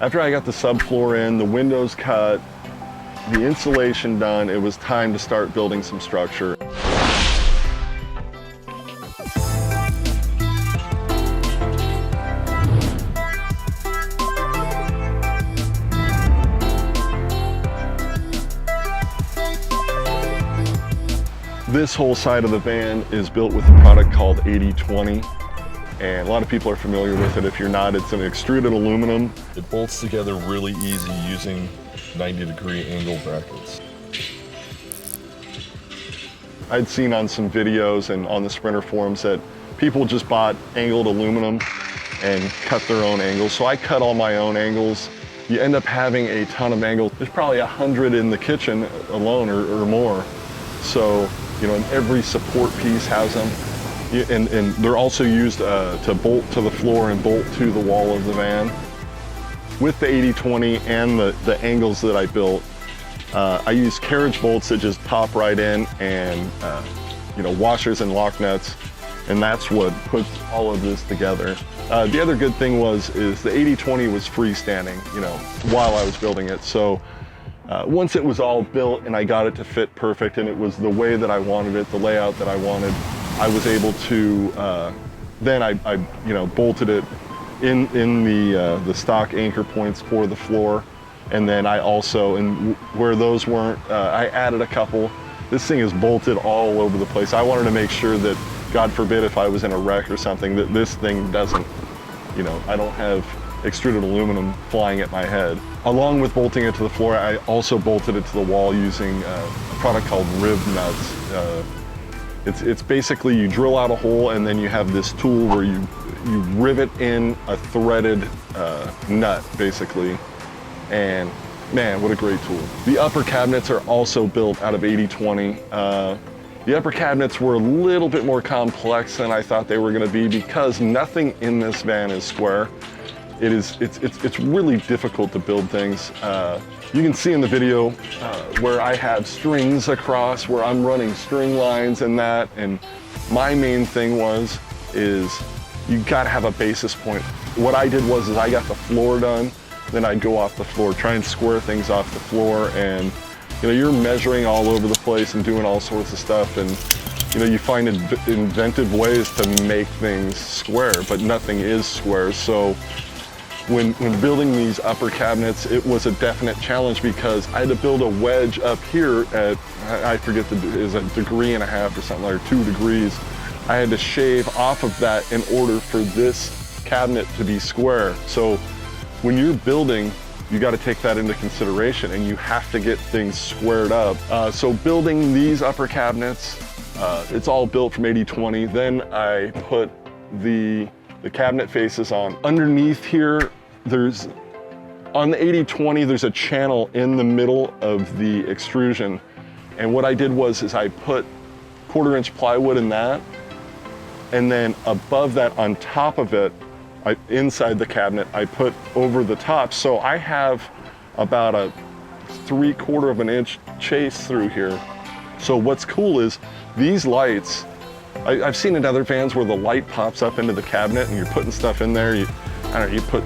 After I got the subfloor in, the windows cut, the insulation done, it was time to start building some structure. This whole side of the van is built with a product called 80/20, and a lot of people are familiar with it. If you're not, it's an extruded aluminum. It bolts together really easy using 90-degree angle brackets. I'd seen on some videos and on the Sprinter forums that people just bought angled aluminum and cut their own angles. So I cut all my own angles. You end up having a ton of angles. There's probably 100 in the kitchen alone or more. So, you know, and every support piece has them. And they're also used to bolt to the floor and bolt to the wall of the van. With the 80/20 and the angles that I built, I use carriage bolts that just pop right in, and you know, washers and lock nuts, and that's what puts all of this together. The other good thing is the 80/20 was freestanding, you know, while I was building it. So once it was all built and I got it to fit perfect and it was the way that I wanted it, the layout that I wanted, I was able to, then I you know, bolted it in the stock anchor points for the floor. And then I also, and where those weren't, I added a couple. This thing is bolted all over the place. I wanted to make sure that, God forbid, if I was in a wreck or something, that this thing doesn't, you know, I don't have extruded aluminum flying at my head. Along with bolting it to the floor, I also bolted it to the wall using a product called riv nuts. It's basically, you drill out a hole and then you have this tool where you rivet in a threaded nut, basically. And man, what a great tool. The upper cabinets are also built out of 80/20. The upper cabinets were a little bit more complex than I thought they were gonna be because nothing in this van is square. It's really difficult to build things. You can see in the video where I have strings across, where I'm running string lines and that, and my main thing is you gotta have a basis point. What I did is I got the floor done, then I'd go off the floor, try and square things off the floor, and you know, you're measuring all over the place and doing all sorts of stuff, and you know, you find inventive ways to make things square, but nothing is square. So when building these upper cabinets, it was a definite challenge because I had to build a wedge up here at, I forget, is a 1.5 degrees or something, or 2 degrees. I had to shave off of that in order for this cabinet to be square. So when you're building, you got to take that into consideration, and you have to get things squared up. So building these upper cabinets, it's all built from 80/20. Then I put the cabinet faces on. Underneath here, on the 80/20, there's a channel in the middle of the extrusion. And what I did is I put 1/4-inch plywood in that, and then above that, on top of it, inside the cabinet, I put over the top. So I have about a 3/4 inch chase through here. So what's cool is these lights, I've seen in other vans where the light pops up into the cabinet and you're putting stuff in there. You put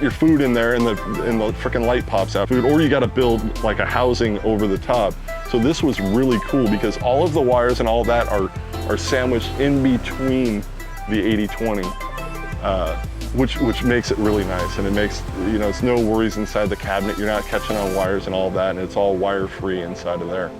your food in there and the freaking light pops out. Or you got to build like a housing over the top. So this was really cool because all of the wires and all that are sandwiched in between the 80/20, which makes it really nice, and it makes, you know, it's no worries inside the cabinet. You're not catching on wires and all that, and it's all wire free inside of there.